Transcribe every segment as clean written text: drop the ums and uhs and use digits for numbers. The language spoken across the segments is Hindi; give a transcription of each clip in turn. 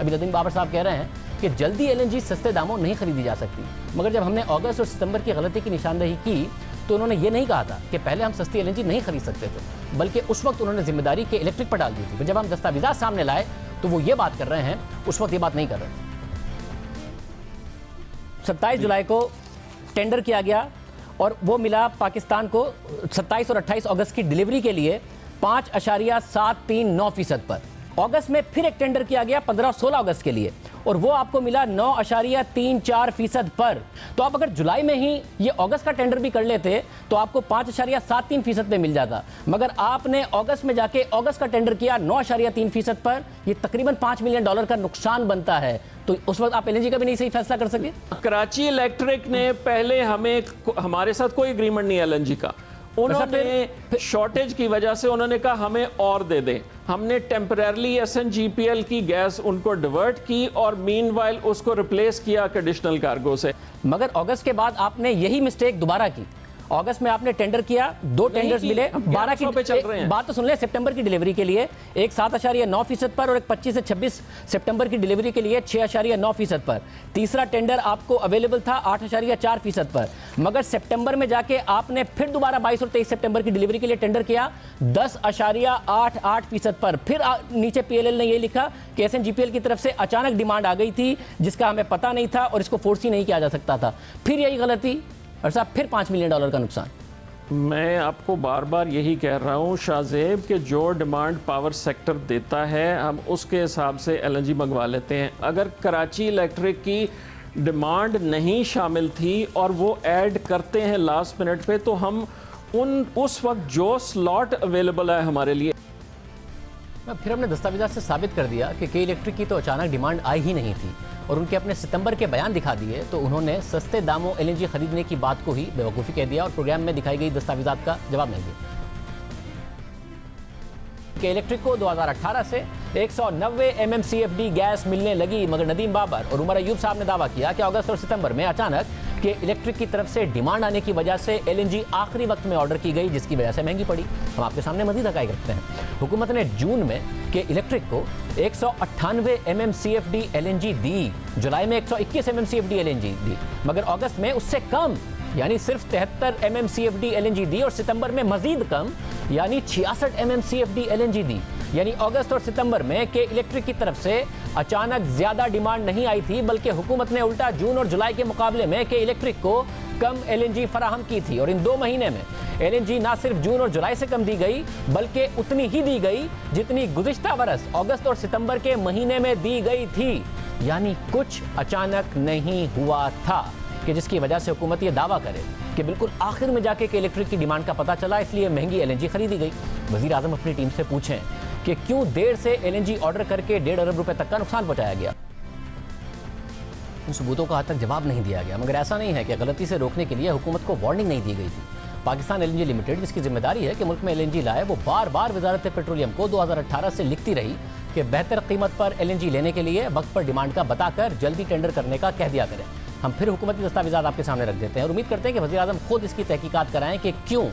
अभी नदीम बाबर साहब कह रहे हैं कि जल्दी एलएनजी सस्ते दामों नहीं खरीदी जा सकती, मगर जब हमने अगस्त और सितंबर की गलती की निशानदेही की तो उन्होंने ये नहीं कहा था कि पहले हम सस्ती एलएनजी नहीं खरीद सकते थे, बल्कि उस वक्त उन्होंने जिम्मेदारी के इलेक्ट्रिक पर डाल दी थी। जब हम दस्तावेज़ात सामने लाए तो वो ये बात कर रहे हैं, उस वक्त ये बात नहीं कर रहे थे। 27 जुलाई को टेंडर किया गया और वो मिला पाकिस्तान को 27 और 28 अगस्त की डिलीवरी के लिए 5.739% पर। अगस्त में फिर एक टेंडर किया गया 15-16 अगस्त के लिए और वो आपको मिला 9.34% पर। तो आप अगर जुलाई में ही ये अगस्त का टेंडर भी कर लेते तो आपको 5.73% पे मिल जाता, मगर आपने अगस्त में जाके अगस्त का टेंडर किया 9.3% पर। ये तकरीबन $5 मिलियन का नुकसान बनता है। तो उस वक्त आप एलएनजी का भी नहीं सही फैसला कर सके। कराची इलेक्ट्रिक ने पहले हमारे साथ कोई एग्रीमेंट नहीं एलएनजी का, उन्होंने शॉर्टेज की वजह से उन्होंने कहा हमें और दे दें। हमने टेम्परेरली एसएनजीपीएल की गैस उनको डिवर्ट की और मीनवाइल उसको रिप्लेस किया कंडीशनल कार्गो से। मगर अगस्त के बाद आपने यही मिस्टेक दोबारा की। अगस्त में आपने टेंडर किया, 2 टेंडर्स मिले, 12 की पे चल रहे हैं। बात तो सुन ले, सितंबर की डिलीवरी के लिए एक 7.9% पर और एक 25 से 26 सितंबर की डिलीवरी के लिए 6.9% पर। तीसरा टेंडर आपको अवेलेबल था 8.4% पर, मगर सितंबर में जाके आपने फिर दोबारा 22 और 23 सितंबर की डिलीवरी के लिए टेंडर किया 10.88% पर। फिर नीचे पीएलएल ने ये लिखा कि एसएनजीपीएल की तरफ से अचानक डिमांड आ गई थी जिसका हमें पता नहीं था और इसको फोर्स ही नहीं किया जा सकता था। फिर यही गलती और साहब फिर $5 मिलियन का नुकसान। मैं आपको बार बार यही कह रहा हूँ शाहजेब कि जो डिमांड पावर सेक्टर देता है हम उसके हिसाब से एलएनजी मंगवा लेते हैं। अगर कराची इलेक्ट्रिक की डिमांड नहीं शामिल थी और वो ऐड करते हैं लास्ट मिनट पे, तो हम उस वक्त जो स्लॉट अवेलेबल है हमारे लिए, फिर हमने दस्तावेज़ात से साबित कर दिया कि के इलेक्ट्रिक की तो अचानक डिमांड आई ही नहीं थी और उनके अपने सितंबर के बयान दिखा दिए तो उन्होंने सस्ते दामों एलएनजी खरीदने की बात को ही बेवकूफ़ी कह दिया और प्रोग्राम में दिखाई गई दस्तावेज़ात का जवाब नहीं दिया। के इलेक्ट्रिक को 2018 से 190 MMCFD गैस मिलने लगी, मगर नदीम बाबर और उमर अयूब साहब ने दावा किया कि अगस्त और सितंबर में अचानक के इलेक्ट्रिक की तरफ से डिमांड आने की वजह से एलएनजी आखिरी वक्त में ऑर्डर की गई, जिसकी वजह से महंगी पड़ी। हम आपके सामने मजीद हक़ाइक़ रखते हैं। हुकूमत ने जून में के इलेक्ट्रिक को 198 MMCFD एलएनजी दी, जुलाई में 121 MMCFD एलएनजी दी, मगर अगस्त में उससे कम यानी सिर्फ 73 MMCFD एलएनजी दी और सितंबर में मजीद कम यानी 66 MMCFD एलएनजी दी। यानी अगस्त और सितंबर में के इलेक्ट्रिक की तरफ से अचानक ज्यादा डिमांड नहीं आई थी, बल्कि हुकूमत ने उल्टा जून और जुलाई के मुकाबले में के इलेक्ट्रिक को कम एलएनजी फराहम की थी और इन 2 महीने में एलएनजी ना सिर्फ जून और जुलाई से कम दी गई बल्कि उतनी ही दी गई जितनी गुज़िश्ता बरस अगस्त और सितंबर के महीने में दी गई थी। यानी कुछ अचानक नहीं हुआ था कि जिसकी वजह से हुकूमत ये दावा करे कि बिल्कुल आखिर में जाके के इलेक्ट्रिक की डिमांड का पता चला, इसलिए महंगी एलएनजी खरीदी गई। वज़ीर आज़म अपनी टीम से पूछें कि क्यों देर से एलएनजी ऑर्डर करके 1.5 अरब रुपए तक का नुकसान पहुंचाया गया। इन सबूतों का आज तक जवाब नहीं दिया गया, मगर ऐसा नहीं है कि गलती से रोकने के लिए हुकूमत को वार्निंग नहीं दी गई थी। पाकिस्तान एलएनजी लिमिटेड, जिसकी जिम्मेदारी है कि मुल्क में एलएनजी लाए, वो बार बार वजारत पेट्रोलियम को 2018 से लिखती रही कि बेहतर कीमत पर एलएनजी लेने के लिए वक्त पर डिमांड का बताकर जल्दी टेंडर करने का कह दिया करें। हम फिर हुकूमती दस्तावेज़ात आपके सामने रख देते हैं और उम्मीद करते हैं कि वज़ीर आज़म खुद इसकी तहकीकात कराएं कि क्यों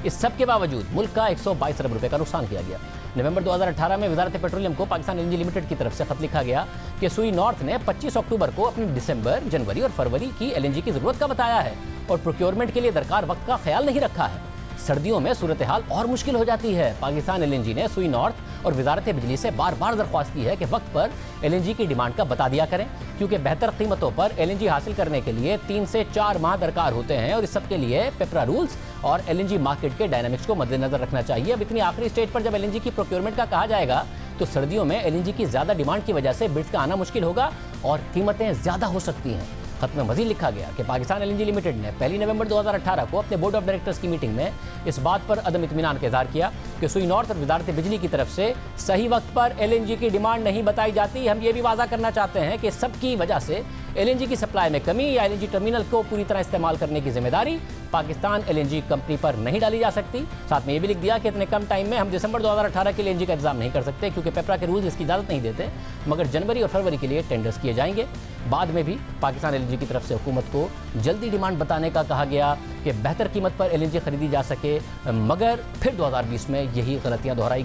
इस सब के बावजूद मुल्क का 122 अरब रुपए का नुकसान किया गया। नवंबर 2018 में वजारत पेट्रोलियम को पाकिस्तान एलएनजी लिमिटेड की तरफ से खत लिखा गया कि सुई नॉर्थ ने 25 अक्टूबर को अपनी दिसंबर, जनवरी और फरवरी की एलएनजी की ज़रूरत का बताया है और प्रोक्योरमेंट के लिए दरकार वक्त का ख्याल नहीं रखा है। सर्दियों में सूरत हाल और मुश्किल हो जाती है। पाकिस्तान एलएनजी ने सुई नॉर्थ और वजारत बिजली से बार बार दरख्वास्त की है कि वक्त पर एलएनजी की डिमांड का बता दिया करें, क्योंकि बेहतर कीमतों पर एलएनजी हासिल करने के लिए 3 से 4 माह दरकार होते हैं और इस सब के लिए पेपरा रूल्स और एलएनजी मार्केट के डायनामिक्स को मद्देनजर रखना चाहिए। अब इतनी आखिरी स्टेज पर जब एलएनजी की प्रोक्योरमेंट का कहा जाएगा तो सर्दियों में एलएनजी की ज़्यादा डिमांड की वजह से बिड्स का आना मुश्किल होगा और कीमतें ज़्यादा हो सकती हैं। खत में मज़ीद लिखा गया कि पाकिस्तान एलएनजी लिमिटेड ने 1 नवंबर 2018 को अपने बोर्ड ऑफ डायरेक्टर्स की मीटिंग में इस बात पर अदम इत्मीनान का इज़हार किया कि सुई नॉर्थ और वजारत बिजली की तरफ से सही वक्त पर एलएनजी की डिमांड नहीं बताई जाती। हम ये भी वाज़ा करना चाहते हैं कि सबकी वजह से एलएनजी की सप्लाई में कमी या एलएनजी टर्मिनल को पूरी तरह इस्तेमाल करने की जिम्मेदारी पाकिस्तान एलएनजी कंपनी पर नहीं डाली जा सकती। साथ में ये भी लिख दिया कि इतने कम टाइम में हम दिसंबर 2018 के लिए एलएनजी का इंतजाम नहीं कर सकते, क्योंकि पेपरा के रूल्स इसकी इजाज़त नहीं देते, मगर जनवरी और फरवरी के लिए टेंडर्स किए जाएंगे। बाद में भी पाकिस्तान एलएनजी की तरफ से हुकूमत को जल्दी डिमांड बताने का कहा गया कि बेहतर कीमत पर एलएनजी खरीदी जा सके, मगर फिर 2020 में यही गलतियाँ दोहराई।